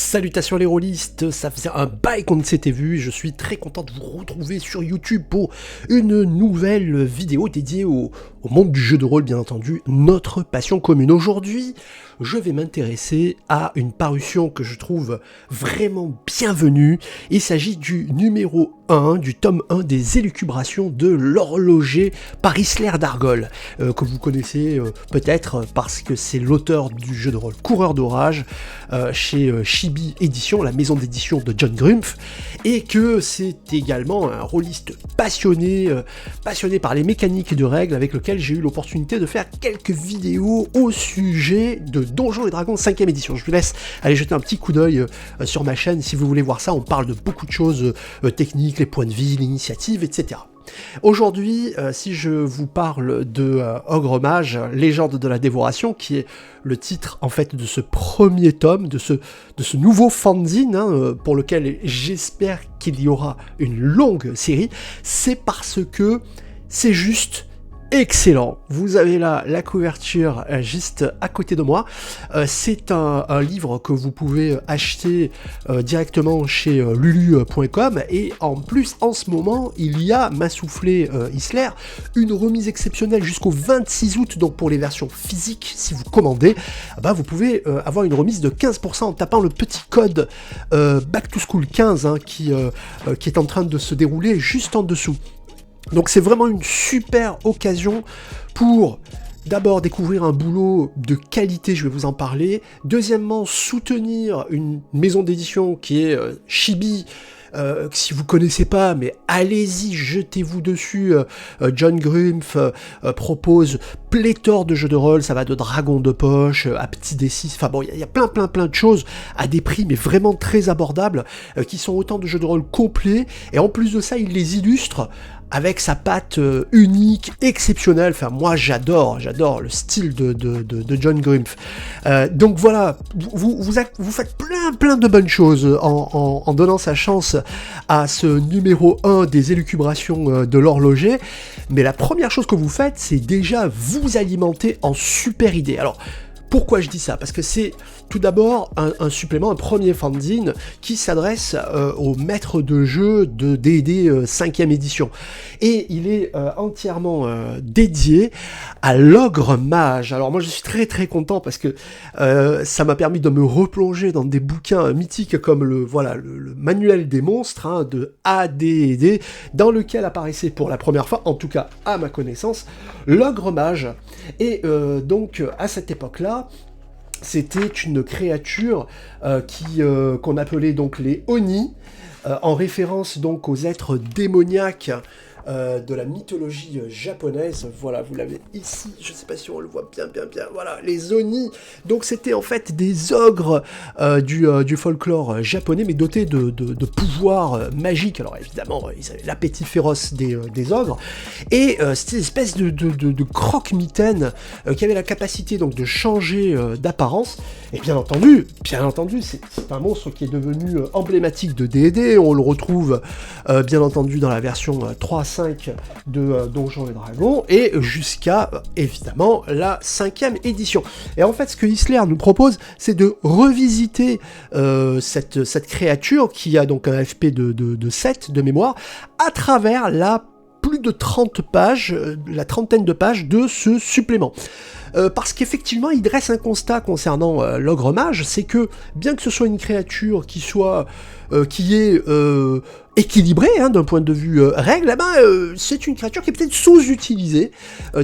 Salutations les rôlistes, ça faisait un bail qu'on ne s'était vu, je suis très content de vous retrouver sur YouTube pour une nouvelle vidéo dédiée au monde du jeu de rôle, bien entendu, notre passion commune. Aujourd'hui, je vais m'intéresser à une parution que je trouve vraiment bienvenue. Il s'agit du numéro 1, du tome 1 des élucubrations de l'horloger par Isler d'Argol, que vous connaissez peut-être parce que c'est l'auteur du jeu de rôle Coureur d'orage chez Chibi Édition, la maison d'édition de John Grumpf, et que c'est également un rôliste passionné par les mécaniques de règles, avec lequel j'ai eu l'opportunité de faire quelques vidéos au sujet de Donjons et Dragons 5ème édition. Je vous laisse aller jeter un petit coup d'œil sur ma chaîne si vous voulez voir ça. On parle de beaucoup de choses techniques, les points de vie, l'initiative, etc. Aujourd'hui, si je vous parle de Ogre Mage, Légende de la Dévoration, qui est le titre en fait de ce premier tome, de ce nouveau fanzine, pour lequel j'espère qu'il y aura une longue série, c'est parce que c'est juste excellent. Vous avez là la couverture juste à côté de moi. C'est un livre que vous pouvez acheter directement chez lulu.com, et en plus en ce moment il y a, m'a soufflé Isler, une remise exceptionnelle jusqu'au 26 août, donc pour les versions physiques, si vous commandez, vous pouvez avoir une remise de 15% en tapant le petit code Back to School 15 qui est en train de se dérouler juste en dessous. Donc c'est vraiment une super occasion pour d'abord découvrir un boulot de qualité, je vais vous en parler. Deuxièmement, soutenir une maison d'édition qui est Chibi. Si vous connaissez pas, mais allez-y, jetez-vous dessus. John Grumpf propose pléthore de jeux de rôle, ça va de Dragon de poche à Petit D6, enfin bon, il y a plein de choses à des prix mais vraiment très abordables, qui sont autant de jeux de rôle complets, et en plus de ça, il les illustre avec sa patte unique, exceptionnelle. Enfin, moi j'adore le style de John Grumpf. Donc voilà, vous faites plein de bonnes choses en donnant sa chance à ce numéro 1 des élucubrations de l'horloger. Mais la première chose que vous faites, c'est déjà vous alimenter en super idées. Alors, pourquoi je dis ça ? Parce que c'est tout d'abord un supplément, un premier fanzine qui s'adresse aux maîtres de jeu de D&D 5ème édition. Et il est entièrement dédié à l'Ogre Mage. Alors moi je suis très content parce que ça m'a permis de me replonger dans des bouquins mythiques comme le manuel des monstres de AD&D, dans lequel apparaissait pour la première fois, en tout cas à ma connaissance, l'Ogre Mage. Et donc à cette époque-là, c'était une créature qu'on appelait donc les Oni, en référence donc aux êtres démoniaques de la mythologie japonaise. Voilà, vous l'avez ici, je ne sais pas si on le voit bien, voilà, les Oni. Donc c'était en fait des ogres du folklore japonais, mais dotés de pouvoirs magiques. Alors évidemment, ils avaient l'appétit féroce des ogres, et c'était une espèce de croque-mitaine qui avait la capacité donc de changer d'apparence. Et bien entendu, c'est un monstre qui est devenu emblématique de D&D. On le retrouve bien entendu dans la version 3.5 de Donjons et Dragons, et jusqu'à évidemment la 5ème édition. Et en fait, ce que Isler nous propose, c'est de revisiter cette créature qui a donc un FP de 7 de mémoire, à travers plus de 30 pages, la trentaine de pages de ce supplément. Parce qu'effectivement, il dresse un constat concernant l'Ogre Mage, c'est que, bien que ce soit une créature qui est équilibrée d'un point de vue règle, c'est une créature qui est peut-être sous-utilisée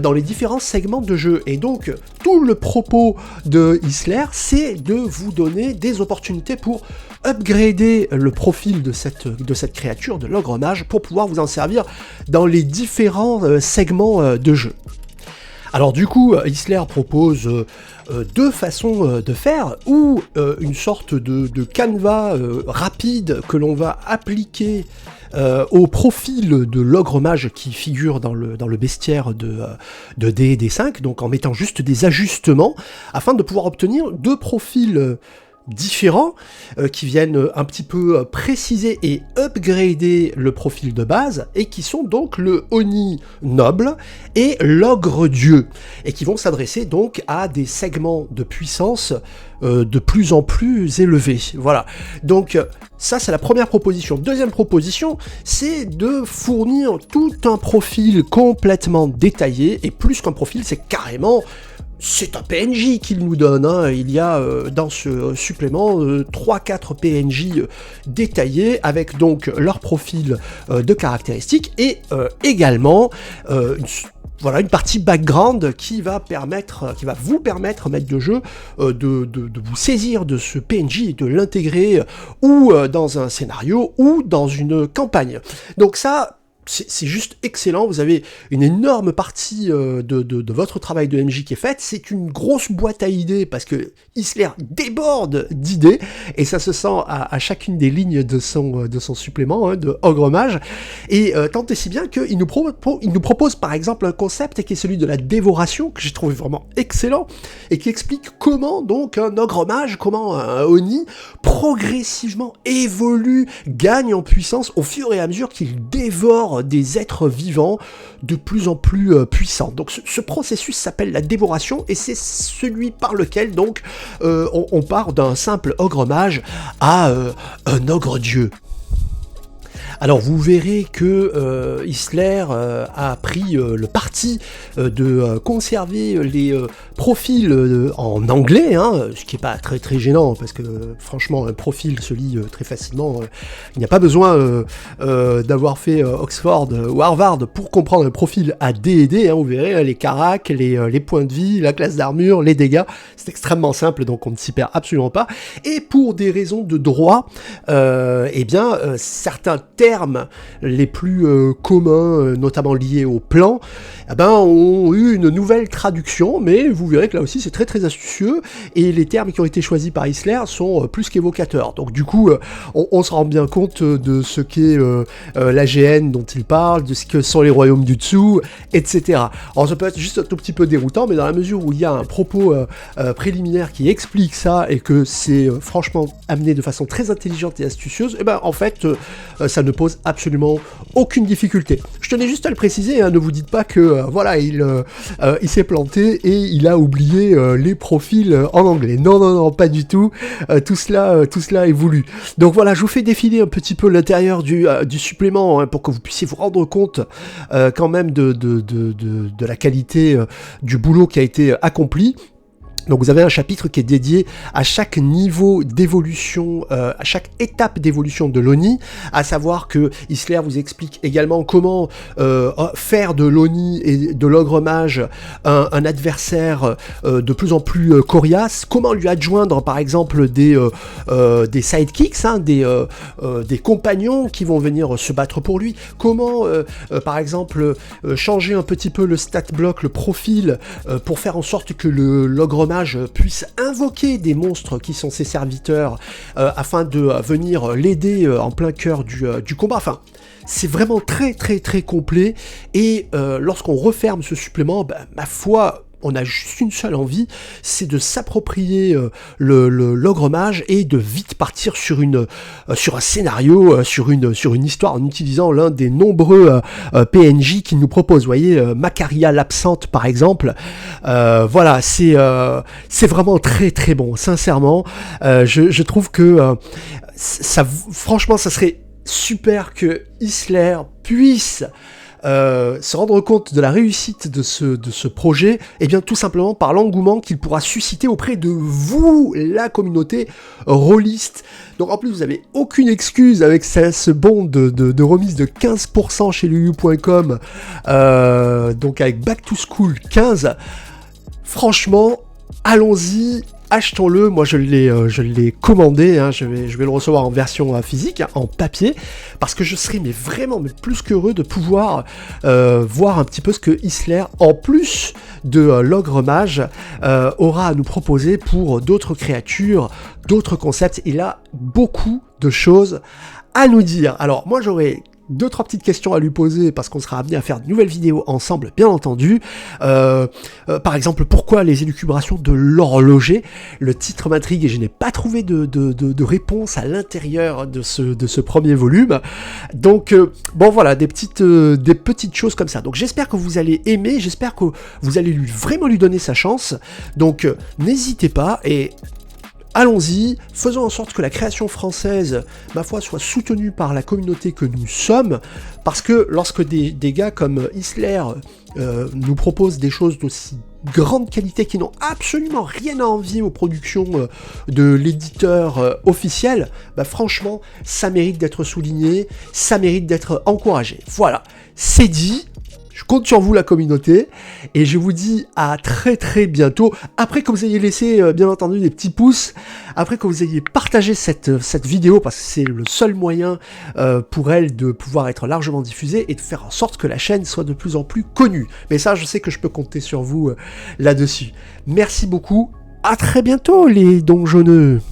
dans les différents segments de jeu. Et donc, tout le propos de Isler, c'est de vous donner des opportunités pour upgrader le profil de cette créature, de l'Ogre Mage, pour pouvoir vous en servir dans les différents segments de jeu. Alors du coup, Isler propose deux façons de faire, ou une sorte de canevas rapide que l'on va appliquer au profil de l'Ogre Mage qui figure dans le bestiaire de D&D 5, donc en mettant juste des ajustements, afin de pouvoir obtenir deux profils différents qui viennent un petit peu préciser et upgrader le profil de base et qui sont donc le Oni noble et l'ogre dieu et qui vont s'adresser donc à des segments de puissance de plus en plus élevés. Voilà. Donc ça c'est la première proposition. Deuxième proposition, c'est de fournir tout un profil complètement détaillé et plus qu'un profil, c'est carrément c'est un PNJ qu'il nous donne, hein. Il y a dans ce supplément 3-4 PNJ détaillés avec donc leur profil de caractéristiques et également une partie background qui va vous permettre, maître de jeu, de vous saisir de ce PNJ et de l'intégrer ou dans un scénario ou dans une campagne. Donc ça, c'est juste excellent, vous avez une énorme partie de votre travail de MJ qui est faite, c'est une grosse boîte à idées parce que Isler déborde d'idées et ça se sent à chacune des lignes de son supplément hein, de Ogre Mage et tant et si bien qu'il nous propose par exemple un concept qui est celui de la dévoration que j'ai trouvé vraiment excellent et qui explique comment donc un Ogre Mage, comment un Oni progressivement évolue, gagne en puissance au fur et à mesure qu'il dévore des êtres vivants de plus en plus puissants. Donc ce processus s'appelle la dévoration et c'est celui par lequel donc on part d'un simple ogre mage à un ogre dieu. Alors vous verrez que Isler a pris le parti de conserver les profils en anglais, hein, ce qui n'est pas très très gênant parce que franchement un profil se lit très facilement. Il n'y a pas besoin d'avoir fait Oxford ou Harvard pour comprendre un profil à D&D, hein, vous verrez les caracs, les points de vie, la classe d'armure, les dégâts, c'est extrêmement simple donc on ne s'y perd absolument pas. Et pour des raisons de droit, certains termes les plus communs, notamment liés au plan, ont eu une nouvelle traduction, mais vous verrez que là aussi c'est très très astucieux, et les termes qui ont été choisis par Isler sont plus qu'évocateurs. Donc du coup, on se rend bien compte de ce qu'est l'AGN dont il parle, de ce que sont les royaumes du dessous, etc. Alors ça peut être juste un tout petit peu déroutant, mais dans la mesure où il y a un propos préliminaire qui explique ça, et que c'est franchement amené de façon très intelligente et astucieuse, en fait, ça ne pose absolument aucune difficulté. Je tenais juste à le préciser, hein, ne vous dites pas que il s'est planté et il a oublié les profils en anglais. Non, pas du tout. Tout cela est voulu. Donc voilà, je vous fais défiler un petit peu l'intérieur du supplément hein, pour que vous puissiez vous rendre compte quand même de la qualité du boulot qui a été accompli. Donc vous avez un chapitre qui est dédié à chaque niveau d'évolution, à chaque étape d'évolution de l'Oni, à savoir que Isler vous explique également comment faire de l'Oni et de l'ogre mage un adversaire de plus en plus coriace, comment lui adjoindre par exemple des sidekicks, hein, des compagnons qui vont venir se battre pour lui, comment par exemple changer un petit peu le stat block, le profil, pour faire en sorte que l'ogre mage puisse invoquer des monstres qui sont ses serviteurs afin de venir l'aider en plein cœur du combat. Enfin, c'est vraiment très très très complet et lorsqu'on referme ce supplément, ma foi, on a juste une seule envie, c'est de s'approprier l'ogre mage et de vite partir sur un scénario, sur une histoire en utilisant l'un des nombreux PNJ qu'il nous propose. Vous voyez, Macaria l'absente par exemple. Voilà, c'est vraiment très très bon. Sincèrement, je trouve que franchement, ça serait super que Isler puisse se rendre compte de la réussite de ce projet, et bien tout simplement par l'engouement qu'il pourra susciter auprès de vous, la communauté rôliste. Donc en plus vous n'avez aucune excuse avec ce bon de remise de 15% chez lulu.com, donc avec Back to School 15. Franchement, allons-y. Achetons-le, moi je l'ai commandé, hein, je vais le recevoir en version physique, hein, en papier, parce que je serai vraiment plus qu'heureux de pouvoir voir un petit peu ce que Isler, en plus de l'ogre mage, aura à nous proposer pour d'autres créatures, d'autres concepts. Il a beaucoup de choses à nous dire. Alors moi j'aurais 2-3 petites questions à lui poser parce qu'on sera amené à faire de nouvelles vidéos ensemble, bien entendu. Par exemple, pourquoi les élucubrations de l'horloger? Le titre m'intrigue et je n'ai pas trouvé de réponse à l'intérieur de ce premier volume. Donc, bon voilà, des petites choses comme ça. Donc j'espère que vous allez aimer, j'espère que vous allez vraiment lui donner sa chance. Donc n'hésitez pas et... allons-y, faisons en sorte que la création française, ma foi, soit soutenue par la communauté que nous sommes, parce que lorsque des gars comme Isler nous proposent des choses d'aussi grande qualité qui n'ont absolument rien à envier aux productions de l'éditeur officiel, bah franchement, ça mérite d'être souligné, ça mérite d'être encouragé. Voilà, c'est dit. Je compte sur vous, la communauté, et je vous dis à très très bientôt. Après que vous ayez laissé, bien entendu, des petits pouces, après que vous ayez partagé cette vidéo, parce que c'est le seul moyen pour elle de pouvoir être largement diffusée, et de faire en sorte que la chaîne soit de plus en plus connue. Mais ça, je sais que je peux compter sur vous là-dessus. Merci beaucoup, à très bientôt, les donjonneux.